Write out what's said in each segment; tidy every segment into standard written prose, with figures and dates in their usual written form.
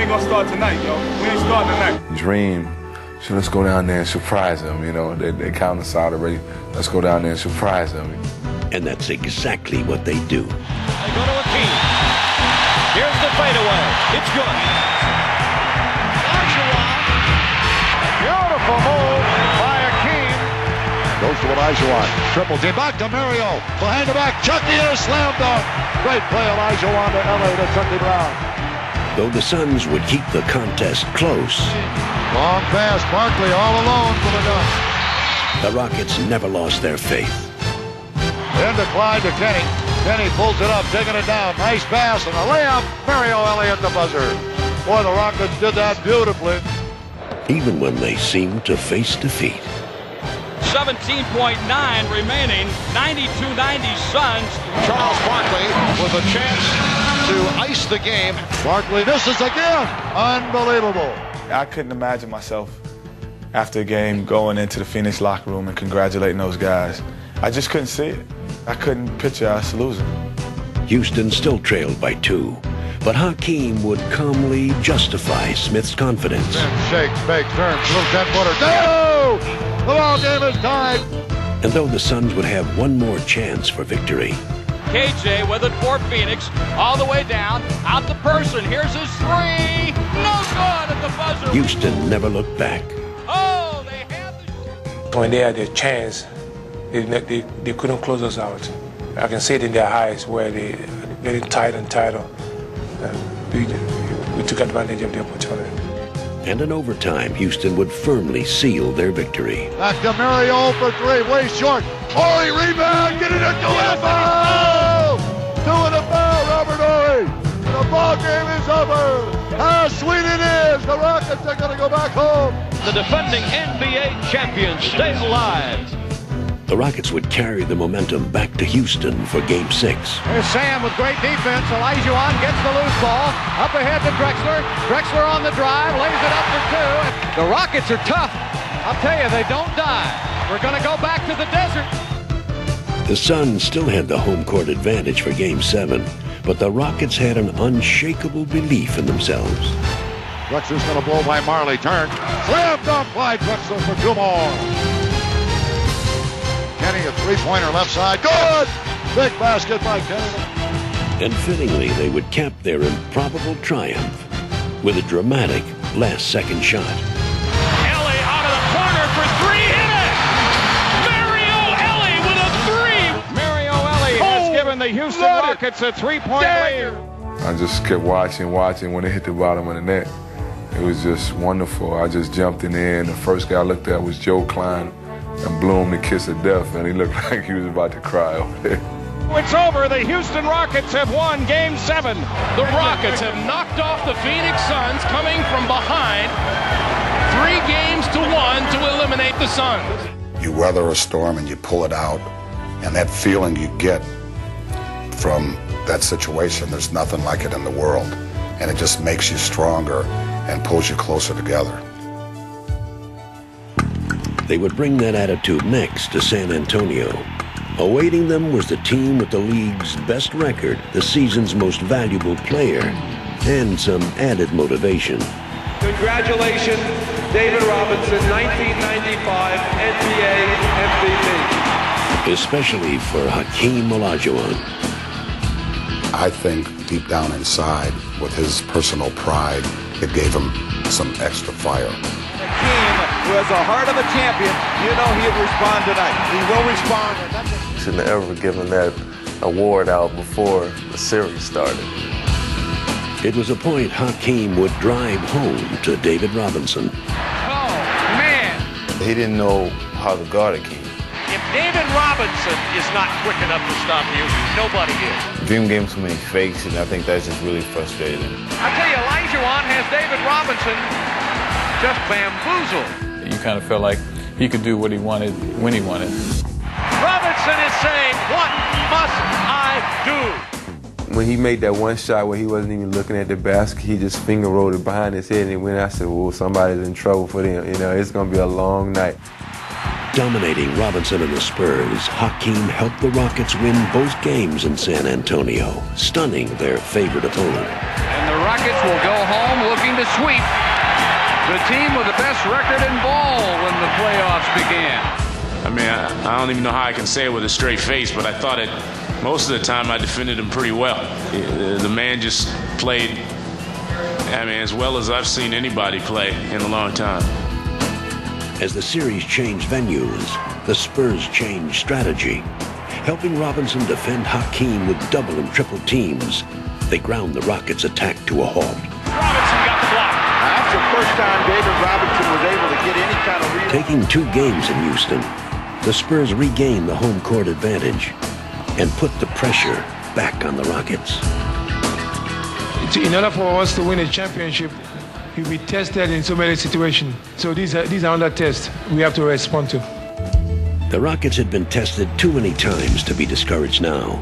ain't gonna start tonight, yo. We ain't starting tonight. Dream. So let's go down there and surprise them. You know, they count us out already. Let's go down there and surprise them. And that's exactly what they do. They go to Akeem. Here's the fadeaway. It's good. Olajuwon. Beautiful move by Akeem. Goes to Olajuwon. Triple team. Back to Mario. Behind the back. Chucky in a slam dunk. Great play, Olajuwon to LA to Chucky Brown. Though the Suns would keep the contest close, Long pass. Barkley all alone for the dunk. the Rockets never lost their faith. Into Clyde to Kenny. Kenny pulls it up, taking it down. Nice pass and a layup. Mario Elliott the buzzer. Boy, the Rockets did that beautifully. Even when they seemed to face defeat. 17.9 remaining. 92-90 Suns. Charles Barkley with a chance to ice the game. Barkley misses again. Unbelievable. I couldn't imagine myself after a game going into the Phoenix locker room and congratulating those guys. I just couldn't see it. I couldn't picture us losing. Houston still trailed by 2, but Hakeem would calmly justify Smith's confidence. Shakes, fakes, turns, little 10-footer. No! The ball game is tied. And though the Suns would have one more chance for victory, KJ with it for Phoenix. All the way down. Out the person. Here's his three. No good at the buzzer. Houston never looked back. Oh, they had the... When they had their chance, they couldn't close us out. I can see it in their eyes where they getting tighter and tighter. We took advantage of the opportunity. And in overtime, Houston would firmly seal their victory. Back to Mario for 3, way short. Horry rebound, getting it to a foul! 2 in a foul, Robert Horry. The ball game is over. How sweet it is. The Rockets are going to go back home. The defending NBA champions stay alive. The Rockets would carry the momentum back to Houston for Game 6. Here's Sam with great defense. Olajuwon gets the loose ball. Up ahead to Drexler. Drexler on the drive. Lays it up for 2. The Rockets are tough. I'll tell you, they don't die. We're going to go back to the desert. The Suns still had the home court advantage for Game 7, but the Rockets had an unshakable belief in themselves. Drexler's going to blow by Marley. Turn. Slam dunk by Drexler for 2 more. Kenny, a 3-pointer left side. Good! Big basket by Kenny. And fittingly, they would cap their improbable triumph with a dramatic last-second shot. Ellie out of the corner for 3. Hit it! Mario Ellie with a 3! Mario Ellie has given the Houston Rockets a 3-point lead. I just kept watching when it hit the bottom of the net. It was just wonderful. I just jumped in there, and the first guy I looked at was Joe Klein, and blew him the kiss of death, and he looked like he was about to cry over there. It's over. The Houston Rockets have won Game 7. The Rockets have knocked off the Phoenix Suns, coming from behind 3-1 to eliminate the Suns. You weather a storm and you pull it out, and that feeling you get from that situation, there's nothing like it in the world, and it just makes you stronger and pulls you closer together. They would bring that attitude next to San Antonio. Awaiting them was the team with the league's best record, the season's most valuable player, and some added motivation. Congratulations, David Robinson, 1995 NBA MVP. Especially for Hakeem Olajuwon. I think deep down inside, with his personal pride, it gave him some extra fire. Who has the heart of a champion, you know he'll respond tonight. He will respond. Shouldn't have ever given that award out before the series started. It was a point Hakeem would drive home to David Robinson. Oh, man. He didn't know how to guard a king. If David Robinson is not quick enough to stop you, nobody is. Dream gave him too many fakes, and I think that's just really frustrating. I tell you, Olajuwon has David Robinson just bamboozled. You kind of felt like he could do what he wanted when he wanted. Robinson is saying, what must I do? When he made that one shot where he wasn't even looking at the basket, he just finger rolled it behind his head, and when I said, well, somebody's in trouble for them. You know, it's going to be a long night. Dominating Robinson and the Spurs, Hakeem helped the Rockets win both games in San Antonio, stunning their favorite opponent. And the Rockets will go home looking looking to sweep the team with the best record in ball when the playoffs began. I mean, I don't even know how I can say it with a straight face, but I thought that most of the time I defended him pretty well. The man just played, I mean, as well as I've seen anybody play in a long time. As the series changed venues, the Spurs changed strategy. Helping Robinson defend Hakeem with double and triple teams, they ground the Rockets' attack to a halt. Robinson got the block. That's the first time David Robinson was able to get any kind of read. Taking 2 games in Houston, the Spurs regained the home court advantage and put the pressure back on the Rockets. In order for us to win a championship, we'll be tested in so many situations. So these are under test we have to respond to. The Rockets had been tested too many times to be discouraged now,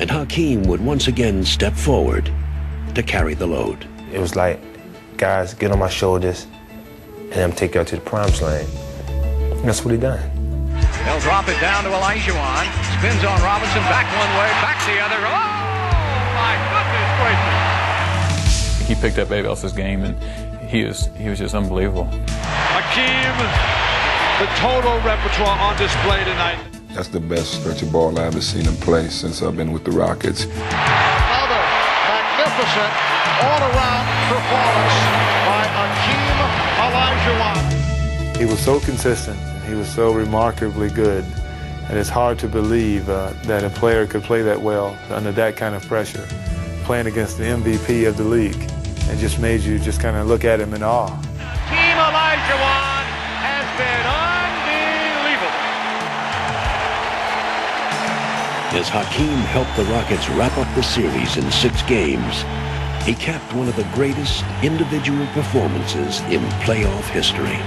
and Hakeem would once again step forward to carry the load. It was like, guys, get on my shoulders, and I'm take you out to the promised land. And that's what he done. They'll drop it down to Olajuwon. Spins on Robinson, back one way, back the other. Oh, my goodness gracious. He picked up everybody else's game, and he was just unbelievable. Hakeem, the total repertoire on display tonight. That's the best stretch of ball I've ever seen him play since I've been with the Rockets. Another magnificent all-around performance by Hakeem Olajuwon. He was so consistent. He was so remarkably good. And it's hard to believe that a player could play that well under that kind of pressure, playing against the MVP of the league. It just made you just kind of look at him in awe. Hakeem Olajuwon has been unbelievable. As Hakeem helped the Rockets wrap up the series in 6 games, he capped one of the greatest individual performances in playoff history.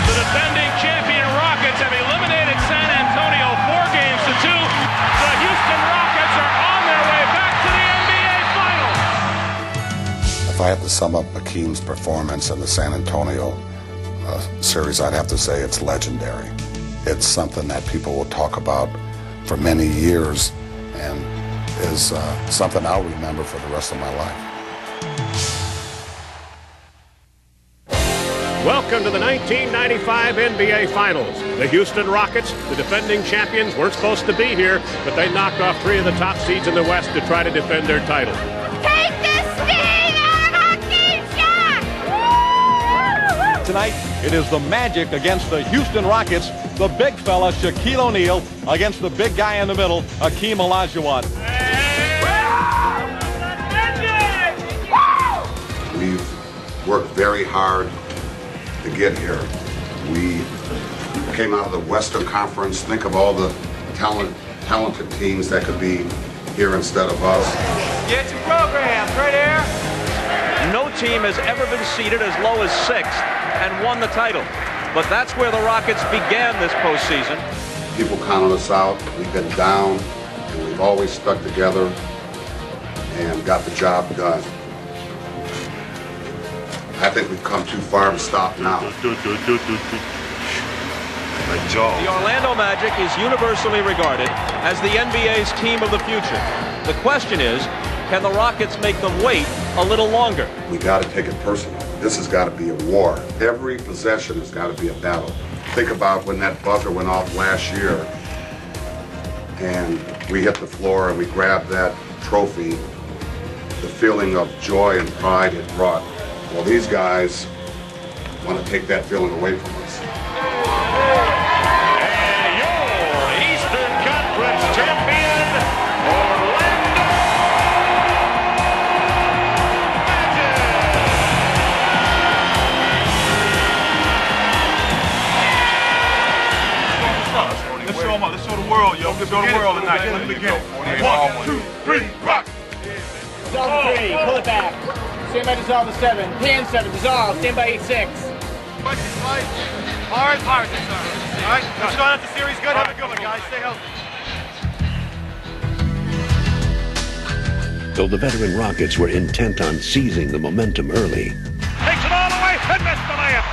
The defending champion Rockets have eliminated San Antonio 4 games to 2. The Houston Rockets are on their way back to the NBA Finals. If I had to sum up Hakeem's performance in the San Antonio series, I'd have to say it's legendary. It's something that people will talk about for many years and is something I'll remember for the rest of my life. Welcome to the 1995 NBA Finals. The Houston Rockets, the defending champions, weren't supposed to be here, but they knocked off 3 of the top seeds in the West to try to defend their title. Take the sting out of Hakeem's shot! Tonight, it is the Magic against the Houston Rockets. The big fella, Shaquille O'Neal, against the big guy in the middle, Hakeem Olajuwon. We've worked very hard to get here. We came out of the Western Conference. Think of all the talented teams that could be here instead of us. Get your programs right here. No team has ever been seeded as low as 6th and won the title. But that's where the Rockets began this postseason. People counted us out. We've been down, and we've always stuck together and got the job done. I think we've come too far to stop now. The Orlando Magic is universally regarded as the NBA's team of the future. The question is, can the Rockets make them wait a little longer? We got to take it personal. This has got to be a war. Every possession has got to be a battle. Think about when that buzzer went off last year and we hit the floor and we grabbed that trophy, the feeling of joy and pride it brought. Well, these guys want to take that feeling away from us. And your Eastern Conference champion, Orlando Let's show them up. Let's show the world, yo. Let's show the world tonight. Let it begin. 1, 2, 3, rock. Dissolve 3, pull it back. Stand by dissolve 7. Pan 7, dissolve. Stand by 8-6. Hard, sir. All right, let's start out the series good. Have a good one, guys. Stay healthy. Though the veteran Rockets were intent on seizing the momentum early, takes it all the way and missed the layup.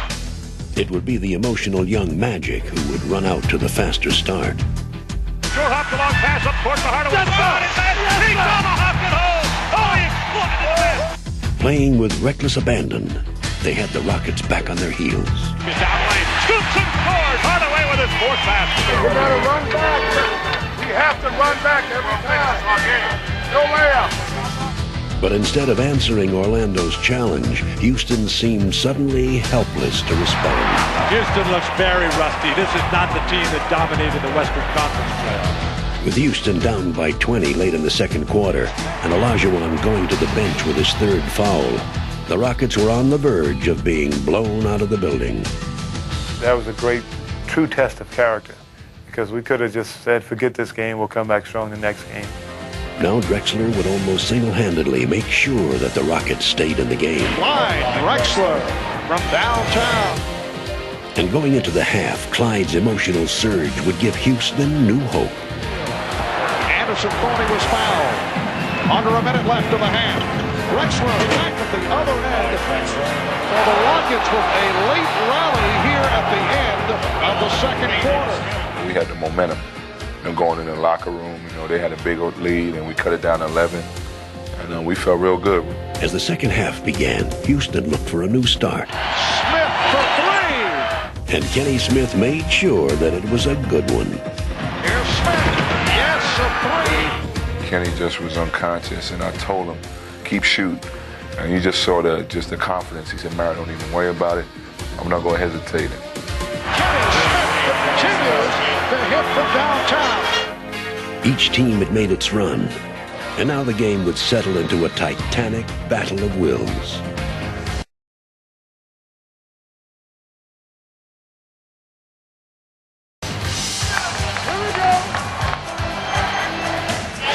it would be the emotional young Magic who would run out to the faster start. Short hop, the long pass up towards the Hardaway. He tomahawked it home. Oh, he exploded it in. Playing with reckless abandon, they had the Rockets back on their heels. Down lane, scoops and scores. Hardaway with his fourth basket. We gotta run back. We have to run back every time. No layup. But instead of answering Orlando's challenge, Houston seemed suddenly helpless to respond. Houston looks very rusty. This is not the team that dominated the Western Conference playoffs. With Houston down by 20 late in the second quarter, and Olajuwon going to the bench with his third foul, the Rockets were on the verge of being blown out of the building. That was a great, true test of character, because we could have just said, forget this game, we'll come back strong the next game. Now Drexler would almost single-handedly make sure that the Rockets stayed in the game. Clyde Drexler from downtown. And going into the half, Clyde's emotional surge would give Houston new hope. Anfernee was fouled. Under a minute left of the half. Drexler back at the other end. So the Rockets with a late rally here at the end of the second quarter. We had the momentum. Going in the locker room, they had a big lead, and we cut it down to 11, and we felt real good. As the second half began, Houston looked for a new start. Smith for three! And Kenny Smith made sure that it was a good one. Here's Smith. Yes, a three. Kenny just was unconscious, and I told him, keep shooting. And you just saw the confidence. He said, Mary, don't even worry about it. I'm not going to hesitate. Kenny Smith continues to hit from downtown. Each team had made its run, and now the game would settle into a titanic battle of wills.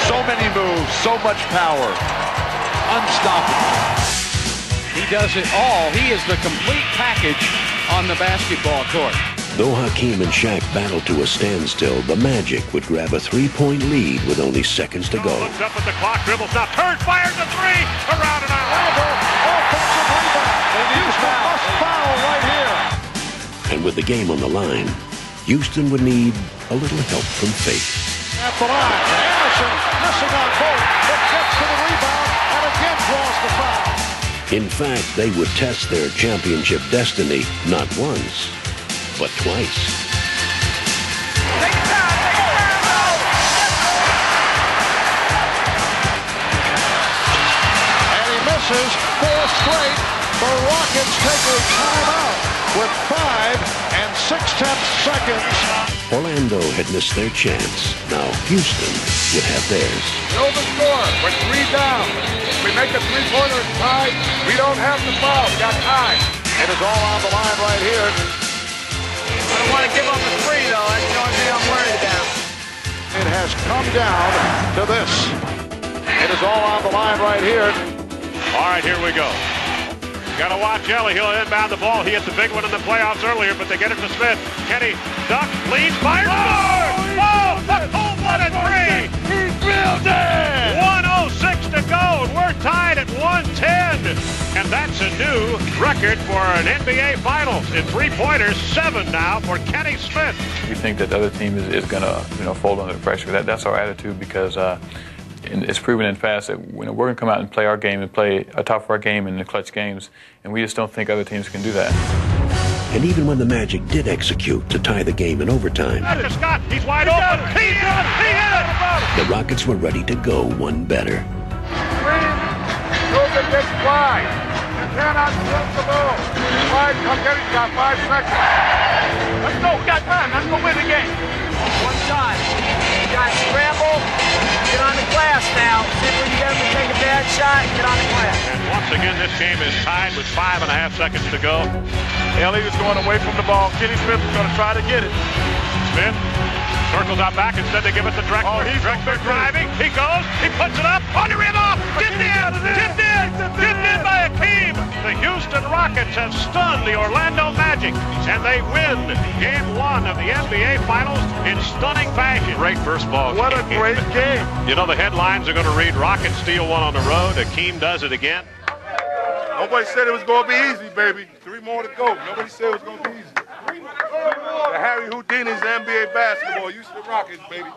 So many moves, so much power. Unstoppable. He does it all. He is the complete package on the basketball court. Though Hakeem and Shaq battled to a standstill, the Magic would grab a three-point lead with only seconds to go. Looks up at the clock, dribbles now, turns, fires a three, around and out. Offensive rebound. Houston must foul right here. And with the game on the line, Houston would need a little help from fate. At the line, Anderson missing on both, but gets to the rebound and again draws the foul. In fact, they would test their championship destiny not once, but twice. Take it down, And he misses four straight. The Rockets take a timeout with 5 6/10 seconds. Orlando had missed their chance. Now Houston would have theirs. Over score. We're 3 down. If we make a three-pointer tie, we don't have to foul. We got time. It is all on the line right here. I don't want to give up a three, though. That's the only thing I'm worried about. It has come down to this. It is all on the line right here. All right, here we go. Got to watch Ellie. He'll inbound the ball. He hit the big one in the playoffs earlier, but they get it to Smith. Kenny ducks, leads, fires, scores! Oh, a cold-blooded three! He drilled it! 1:06 to go, and we're tied at 110. And that's a new record for an NBA Finals. In three-pointers, 7 now for Kenny Smith. We think that the other team is going to fold under the pressure. That's our attitude because it's proven in fast that we're going to come out and play our game and play a top of our game in the clutch games, and we just don't think other teams can do that. And even when the Magic did execute to tie the game in overtime, After Scott, he's wide open. He hit it! the Rockets were ready to go one better. Goes against Clyde. You cannot flip the ball. Clyde, come get it. You got 5 seconds. Let's go. We got time. Let's go win the game. One shot. You got to scramble. Get on the glass now. See if we can get him to take a bad shot and get on the glass. And once again, this game is tied with 5.5 seconds to go. Ellie is going away from the ball. Kenny Smith is going to try to get it. Smith circles out back. Instead, they give it to Drexler. Drexler driving. He goes. He puts it up. On the rim off. Tipped in. Tipped in. Tipped in by Hakeem. The Houston Rockets have stunned the Orlando Magic, and they win Game 1 of the NBA Finals in stunning fashion. Great first ball. What a great game. You know, the headlines are going to read, Rockets steal one on the road. Hakeem does it again. Nobody said it was going to be easy, baby. 3 more to go. Nobody said it was going to be easy. The Harry Houdini's NBA basketball. Houston Rockets, baby.